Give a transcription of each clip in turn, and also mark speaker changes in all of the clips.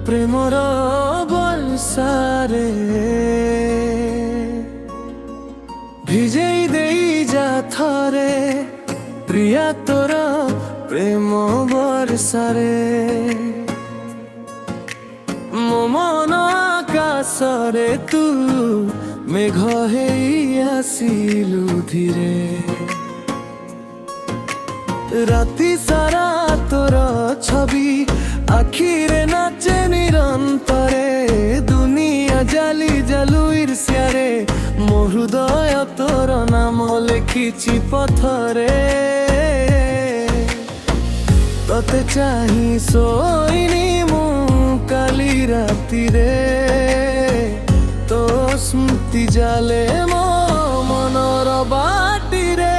Speaker 1: প্রেমর বর্ষারে ভিজেই দেই যা থরে প্রিয়া তোর প্রেম বর্ষারে ମୋ ମନ ଆକାଶରେ ତୁ ମେଘ ହେଇ ଆସିଲୁ ଧୀରେ ରାତି ସାରା ତୋର ଛବି ଆଖିରେ ନାଚେ ନିରନ୍ତରେ ଦୁନିଆ ଜାଲି ଜାଲୁ ଈର୍ଷ୍ୟାରେ ମୋ ହୃଦୟ ତୋର ନାମ ଲେଖିଛି ପଥରେ ତତେ ଚାହିଁ ଶୋଇନି ମୁଁ କାଲି ରାତିରେ ତୋ ସ୍ମୃତି ଜାଲେ ମୋ ମନର ବାଟିରେ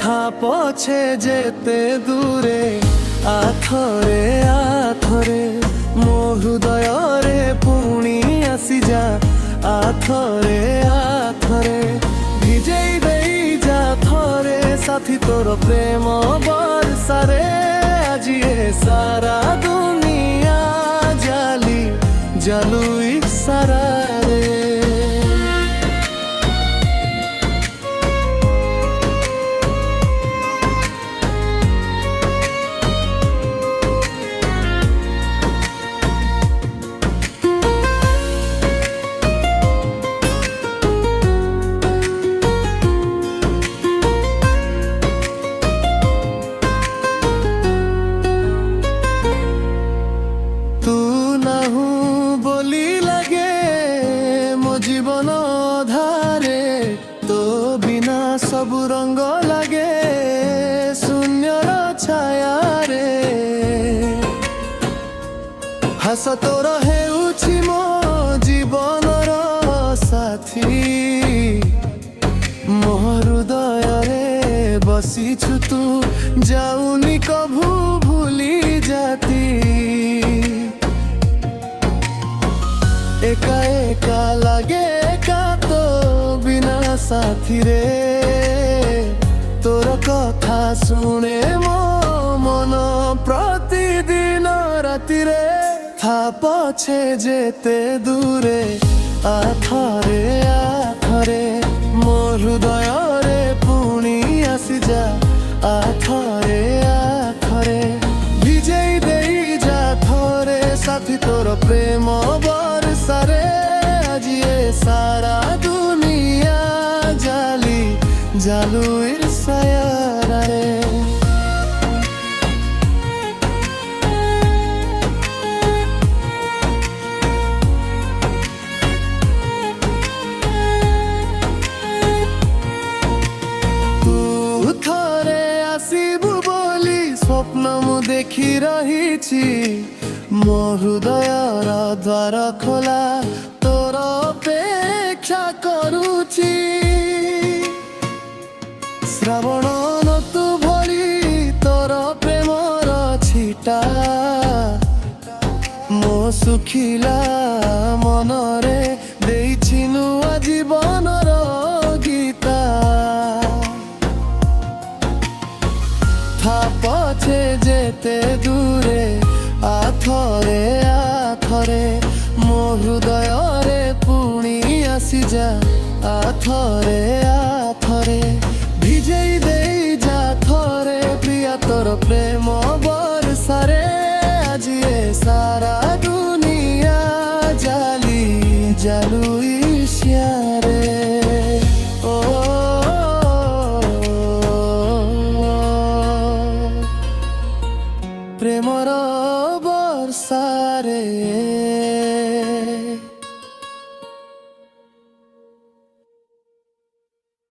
Speaker 1: ଥା ପଛେ ଯେତେ ଦୂରେ ଆଥରେ ଆଥରେ ମୋ ହୃଦୟରେ ପୁଣି ଆସିଯା ଆଥରେ ଆଥରେ ଭିଜେଇ ଦେଇ ଯା ଥରେ ସାଥୀ ତୋର ପ୍ରେମ ବର୍ଷାରେ ଆଜି ଏ ସାରା ଦୁନିଆ ଜାଲି ଜାଲୁ ଇସାରାରେ জীবন ধারে তো বিনা সবু রঙ্গ লাগে শূন্যর ছায়ারে হাস তোর হেউছি মো জীবনর সাথী ମୋ ହୃଦୟରେ ବସିଛୁ ତୁ ଯାଉନି କଭୁ ଭୁଲି ଜାତି ଏକା ଏକା ଲାଗେ ଏକା ତୋ ବିନା ସାଥିରେ ତୋର କଥା ଶୁଣେ ମୋ ମନ ପ୍ରତିଦିନ ରାତିରେ ଥା ପଛେ ଯେତେ ଦୂରେ ଆଥରେ ଆଥରେ ମୋ ହୃଦୟରେ ପୁଣି ଆସିଯା ଆଥରେ ଆଥରେ ଭିଜେଇ ଦେଇ ଯା ଥରେ ସାଥୀ ତୋର ପ୍ରେମ ବର୍ଷାରେ ଆଜି ଏ ସାରା ଦୁନିଆ ଜାଲି ଜାଲୁ ଇର୍ଷାରେ ସ୍ୱପ୍ନ ମୁଁ ଦେଖି ରହିଛି ମୋ ହୃଦୟର ଦ୍ୱାର ଖୋଲା ତୋର ଅପେକ୍ଷା କରୁଛି ଶ୍ରାବଣ ଋତୁ ଭଳି ତୋର ପ୍ରେମର ଛିଟା ମୋ ଶୁଖିଲା ମନରେ ଦେଇଛି ନୂଆ ଜୀବନର ଗୀତା ଥା ପଛେ ଯେତେ ଦୂରେ ଆଥରେ ଆଥରେ ମୋ ହୃଦୟରେ ପୁଣି ଆସିଯା ଆଥରେ ଆଥରେ ଭିଜେଇ ଦେଇ ଯା ଥରେ ପ୍ରିୟା ତୋର ପ୍ରେମ ବର୍ଷାରେ ଆଜି ଏ ସାରା ଦୁନିଆ ଜାଲି ଜାଲୁ ଇର୍ଷ୍ୟାରେ প্রেমর বর্ষারে।